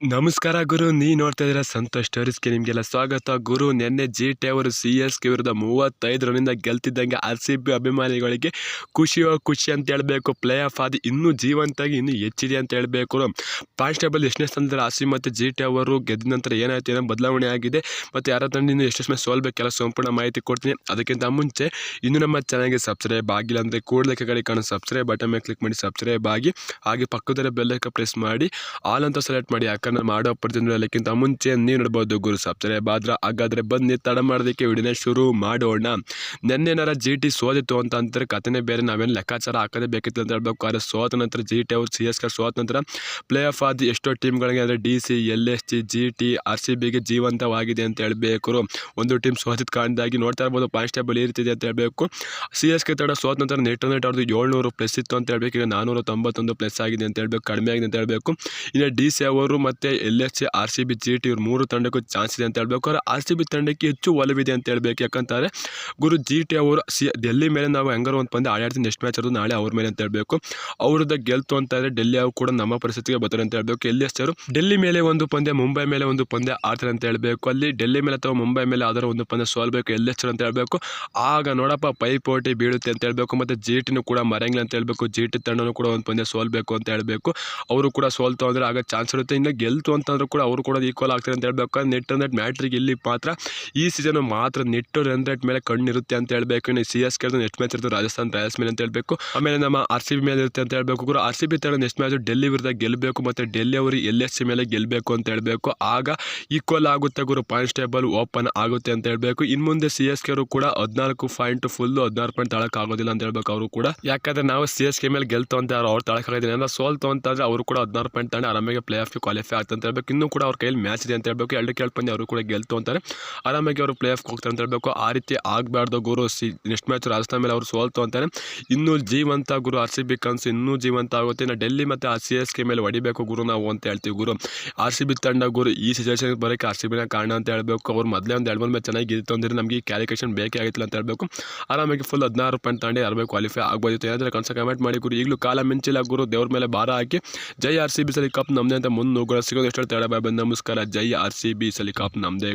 ನಮಸ್ಕಾರ ಗುರು, ನೀ ನೋಡ್ತಾ ಇದ್ದೀರಾ ಸಂತೋಷ್ ಸ್ಟೋರೀಸ್ಗೆ ನಿಮಗೆಲ್ಲ ಸ್ವಾಗತ. ಗುರು, ನಿನ್ನೆ ಜಿ.ಟಿ ಅವರು ಸಿ.ಎಸ್.ಕೆ ವಿರುದ್ಧ 35 ರನ್ನಿಂದ ಗೆಲ್ತಿದ್ದಂಗೆ ಆರ್.ಸಿ.ಬಿ ಅಭಿಮಾನಿಗಳಿಗೆ ಖುಷಿ ಅಂತ ಹೇಳಬೇಕು. ಪ್ಲೇ ಆಫ್ ಆದಿ ಇನ್ನೂ ಜೀವಂತಾಗಿ ಇನ್ನೂ ಹೆಚ್ಚಿದೆ ಅಂತ ಹೇಳಬೇಕು. ಕಾನ್ಸ್ಟೇಬಲ್ ಎಷ್ಟನೇ ಸ್ಥಾನದಲ್ಲಿ ಆರ್.ಸಿ.ಬಿ ಮತ್ತು ಜಿ.ಟಿ ಅವರು ಗೆದ್ದ ನಂತರ ಏನಾಯ್ತು, ಏನೋ ಬದಲಾವಣೆ ಆಗಿದೆ ಮತ್ತು ಯಾರ ತಂಡ ಇನ್ನು ಎಷ್ಟು ಮೇಲೆ ಸೋಲ್ಬೇಕೆಲ್ಲ ಸಂಪೂರ್ಣ ಮಾಹಿತಿ ಕೊಡ್ತೀನಿ. ಅದಕ್ಕಿಂತ ಮುಂಚೆ ಇನ್ನೂ ನಮ್ಮ ಚಾನಲ್ಗೆ ಸಬ್ಸ್ಕ್ರೈಬ್ ಆಗಿಲ್ಲ ಅಂದರೆ ಕೂಡಲೇ ಕೆಳಗಡೆ ಕಾಣೋ ಸಬ್ಸ್ಕ್ರೈಬ್ ಬಟನ್ ಮೇಲೆ ಕ್ಲಿಕ್ ಮಾಡಿ ಸಬ್ಸ್ಕ್ರೈಬ್ ಆಗಿ, ಹಾಗೆ ಪಕ್ಕದಲ್ಲಿ ಬೆಲ್ ಐಕಾನ್ ಪ್ರೆಸ್ ಮಾಡಿ ಆಲ್ ಅಂತ ಸೆಲೆಕ್ಟ್ ಮಾಡಿ. ಯಾಕಂದ್ರೆ ನಾನು ಮಾಡೋ ಪ್ರತಿಯೊಂದಕ್ಕಿಂತ ಮುಂಚೆ ನೀವು ನೋಡ್ಬೋದು ಗುರು. ಸಬ್ಸ್ಕ್ರೈಬ್ ಆದ್ರೆ ಹಾಗಾದ್ರೆ ಬನ್ನಿ ತಡ ಮಾಡೋದಕ್ಕೆ ವಿಡಿಯೋನ ಶುರು ಮಾಡೋಣ. ನೆನ್ನೆನಾರ ಜಿ.ಟಿ ಸೋದಿತ್ತು ಅಂತ ಅಂತಾರೆ, ಕಥೆನೇ ಬೇರೆ. ನಾವೇನು ಲೆಕ್ಕಾಚಾರ ಹಾಕೋದೇ ಬೇಕಿತ್ತು ಅಂತ ಹೇಳ್ಬೇಕು. ಆದರೆ ಸೋತ ನಂತರ ಜಿ.ಟಿ ಅವರು ಸಿ.ಎಸ್.ಕೆ ಸೋತ ನಂತರ ಪ್ಲೇ ಆಫ್ ಆದ ಎಷ್ಟೋ ಟೀಮ್ಗಳಿಗೆ ಅಂದರೆ ಡಿ.ಸಿ, ಎಲ್.ಎಸ್.ಜಿ, ಜಿ.ಟಿ, ಆರ್.ಸಿ.ಬಿಗೆ ಜೀವಂತವಾಗಿದೆ ಅಂತ ಹೇಳಬೇಕು. ಒಂದು ಟೀಮ್ ಸೋತಿದ ಕಾರಣದಾಗಿ ನೋಡ್ತಾ ಇರ್ಬೋದು ಕಾನ್ಸ್ಟೇಬಲ್ ಈ ರೀತಿದೆ ಅಂತ ಹೇಳಬೇಕು. ಸಿ.ಎಸ್.ಕೆ ತಂಡ ಸೋತ ನಂತರ ನೆಟ್ ಅವ್ರದ್ದು 700 ಪ್ಲಸ್ ಇತ್ತು ಅಂತ ಹೇಳ್ಬೇಕು. ಈಗ 491 ಪ್ಲಸ್ ಆಗಿದೆ ಅಂತ ಹೇಳ್ಬೇಕು, ಕಡಿಮೆ ಆಗಿದೆ ಅಂತ ಹೇಳಬೇಕು. ಇನ್ನು ಡಿ.ಸಿ ಅವರು ಮತ್ತು ಎಲ್.ಎಸ್.ಜಿ, ಆರ್.ಸಿ.ಬಿ, ಜಿ.ಟಿ ಇವ್ರು 3 ತಂಡಕ್ಕೂ ಚಾನ್ಸ್ ಇದೆ ಅಂತ ಹೇಳ್ಬೇಕು. ಆದರೆ ಆರ್.ಸಿ.ಬಿ ತಂಡಕ್ಕೆ ಹೆಚ್ಚು ಒಲವಿದೆ ಅಂತ ಹೇಳ್ಬೇಕು. ಯಾಕಂತಾರೆ ಗುರು, ಜಿ.ಟಿ ಅವರು ಡೆಲ್ಲಿ ಮೇಲೆ ನಾವು ಹೆಂಗಾರು ಒಂದು ಪಂದ್ಯ ಆಡಾಡ್ತೀನಿ, ನೆಕ್ಸ್ಟ್ ಮ್ಯಾಚ್ ಅದು ನಾಳೆ ಅವ್ರ ಮೇಲೆ ಅಂತ ಹೇಳ್ಬೇಕು. ಅವ್ರದ್ದು ಗೆಲ್ತು ಅಂತಾರೆ ಡೆಲ್ಲಿ ಅವರು ಕೂಡ ನಮ್ಮ ಪರಿಸ್ಥಿತಿಗೆ ಬರ್ತಾರೆ ಅಂತ ಹೇಳ್ಬೇಕು. ಎಲ್.ಎಸ್.ಜಿ ಅವರು ಡೆಲ್ಲಿ ಮೇಲೆ ಒಂದು ಪಂದ್ಯ, ಮುಂಬೈ ಮೇಲೆ ಒಂದು ಪಂದ್ಯ ಆಡ್ತಾರೆ ಅಂತ ಹೇಳ್ಬೇಕು. ಅಲ್ಲಿ ಡೆಲ್ಲಿ ಮೇಲೆ ಅಥವಾ ಮುಂಬೈ ಮೇಲೆ ಅದರ ಒಂದು ಪಂದ್ಯ ಸೋಲ್ಬೇಕು ಎಲ್.ಎಸ್.ಜಿ ಅಂತ ಹೇಳ್ಬೇಕು. ಆಗ ನೋಡಪ್ಪ ಪೈಪೋಟಿ ಬೀಳುತ್ತೆ ಅಂತ ಹೇಳ್ಬೇಕು. ಮತ್ತು ಜಿ.ಟಿನೂ ಕೂಡ ಮರೆಯಂಗಿಲ್ಲ ಅಂತ ಹೇಳ್ಬೇಕು. ಜಿ.ಟಿ ತಂಡನೂ ಕೂಡ ಒಂದು ಪಂದ್ಯ ಸೋಲ್ಬೇಕು ಅಂತ ಹೇಳ್ಬೇಕು. ಅವರು ಕೂಡ ಸೋಲ್ತು ಅಂದರೆ ಆಗ ಚಾನ್ಸ್ ಇರುತ್ತೆ. ಇನ್ನು ಗೆಲ್ತು ಅಂತಂದ್ರೂ ಕೂಡ ಅವರು ಕೂಡ ಈಕ್ವಲ್ ಆಗ್ತಾರೆ ಅಂತ ಹೇಳ್ಬೇಕು. ನೆಟ್ ರನ್ ರೇಟ್ ಮ್ಯಾಟ್ರಿಗೆ ಇಲ್ಲಿ ಮಾತ್ರ ಈ ಸೀಸನ್ ಮಾತ್ರ ನೆಟ್ ರನ್ ರೇಟ್ ಮೇಲೆ ಕಣ್ಣಿರುತ್ತೆ ಅಂತ ಹೇಳ್ಬೇಕು. ಇನ್ನು ಸಿ.ಎಸ್.ಕೆ ನೆಕ್ಸ್ಟ್ ಮ್ಯಾಚ್ ಇರುತ್ತೆ ರಾಜಸ್ಥಾನ್ ರಾಯಲ್ಸ್ ಮೇಲೆ ಅಂತ ಹೇಳ್ಬೇಕು. ಆಮೇಲೆ ನಮ್ಮ ಆರ್.ಸಿ.ಬಿ ಮೇಲೆ ಇರುತ್ತೆ ಅಂತ ಹೇಳ್ಬೇಕು. ಗುರು, ಆರ್.ಸಿ.ಬಿ ತಂಡ ನೆಕ್ಸ್ಟ್ ಮ್ಯಾಚ್ ಡೆಲ್ಲಿ ವಿರುದ್ಧ ಗೆಲ್ಲಬೇಕು ಮತ್ತು ಡೆಲ್ಲಿ ಅವರು ಎಲ್.ಎಸ್.ಜಿ ಮೇಲೆ ಗೆಲ್ಲಬೇಕು ಅಂತ ಹೇಳ್ಬೇಕು. ಆಗ ಈಕ್ವಲ್ ಆಗುತ್ತೆ ಗುರು, ಪಾಯಿಂಟ್ಸ್ ಟೇಬಲ್ ಓಪನ್ ಆಗುತ್ತೆ ಅಂತ ಹೇಳ್ಬೇಕು. ಇನ್ನು ಮುಂದೆ ಸಿ.ಎಸ್.ಕೆ ಅವರು ಕೂಡ 14 ಪಾಯಿಂಟ್ ಫುಲ್ಲು 16 ಪಾಯಿಂಟ್ ತಳಕ್ ಆಗೋದಿಲ್ಲ ಅಂತ ಹೇಳ್ಬೇಕು ಅವರು ಕೂಡ. ಯಾಕಂದ್ರೆ ನಾವು ಸಿ.ಎಸ್.ಕೆ ಮೇಲೆ ಗೆಲ್ತು ಅಂತ ಅವ್ರು ತಳಕ್ ಆಗಿದ್ದೀನಿ ಅಂದ್ರೆ ಸೋಲ್ತು ಅಂತಂದ್ರೆ ಅವರು ಕೂಡ 16 ಪಾಯಿಂಟ್ ತಂಡ ಆರಾಮಾಗಿ ಪ್ಲೇ ಆಫ್ ಕ್ವಾಲಿಫೈ ಆಗ್ತದೆ ಅಂತ ಹೇಳ್ಬೇಕು. ಇನ್ನೂ ಕೂಡ ಅವ್ರ ಕೈಯಲ್ಲಿ ಮ್ಯಾಚ್ ಇದೆ ಅಂತ ಹೇಳ್ಬೇಕು. 2 ಪಂದ್ಯ ಅವರು ಕೂಡ ಗೆಲ್ತು ಅಂತಾರೆ, ಆರಾಮಾಗಿ ಅವರು ಪ್ಲೇ ಆಫ್ ಹೋಗ್ತಾರೆ ಅಂತ ಹೇಳ್ಬೇಕು. ಆ ರೀತಿ ಆಗಬಾರ್ದು ಗುರು. ನೆಕ್ಸ್ಟ್ ಮ್ಯಾಚ್ ರಾಜಸ್ಥಾನ್ ಮೇಲೆ ಅವರು ಸೋಲ್ತು ಅಂತಾರೆ, ಇನ್ನೂ ಜೀವಂತ ಗುರು. ಆರ್.ಸಿ.ಬಿ ಕನ್ಸು ಇನ್ನೂ ಜೀವಂತ ಆಗುತ್ತೆ. ಇನ್ನು ಡೆಲ್ಲಿ ಮತ್ತು ಸಿ.ಎಸ್.ಕೆ ಮೇಲೆ ಹೊಡಿಬೇಕು ಗುರು ನಾವು ಅಂತ ಹೇಳ್ತೀವಿ ಗುರು. ಆರ್.ಸಿ.ಬಿ ತಂಡ ಗುರು ಈ ಸಿಚುವೇಶನ್ ಬರೋಕ್ಕೆ ಆರ್.ಸಿ.ಬಿನ ಕಾರಣ ಅಂತ ಹೇಳ್ಬೇಕು. ಅವ್ರು ಮೊದಲೇ ಒಂದು 2 ಮ್ಯಾಚ್ ಚೆನ್ನಾಗಿ ಗೆದ್ದು ಅಂದ್ರೆ ನಮಗೆ ಈ ಕ್ಯಾಲಿಕೇಶನ್ ಬೇಕೇ ಆಗಿಲ್ಲ ಅಂತ ಹೇಳ್ಬೇಕು. ಆರಾಮಾಗಿ ಫುಲ್ 16 ಪಾಯಿಂಟ್ ತಾಂಡಿ ಆರಾಮಾಗಿ ಕ್ವಾಲಿಫೈ ಆಗ್ಬೋದಿತ್ತು. ಏನಾದರೂ ಕಮೆಂಟ್ ಮಾಡಿ ಗುರು. ಈಗಲೂ ಕಾಲ ಮಿಂಚಿಲ್ಲ ಗುರು, ದೇವ್ರ ಮೇಲೆ ಭಾರ ಹಾಕಿ ಜೈ ಆರ್.ಸಿ.ಬಿ ಸಲಿ ಕಪ್ ನಮ್ಮದೇ ಅಂತ ಮುಂದೆ ಹೋಗೋಣ. ಸಿಗೋದು ಎಷ್ಟು ಹೇಳ್ತಾ ನಮಸ್ಕಾರ. ಜೈ ಆರ್.ಸಿ.ಬಿ ಸಲಿ ಕಪ್ ನಮ್ಮದೇ.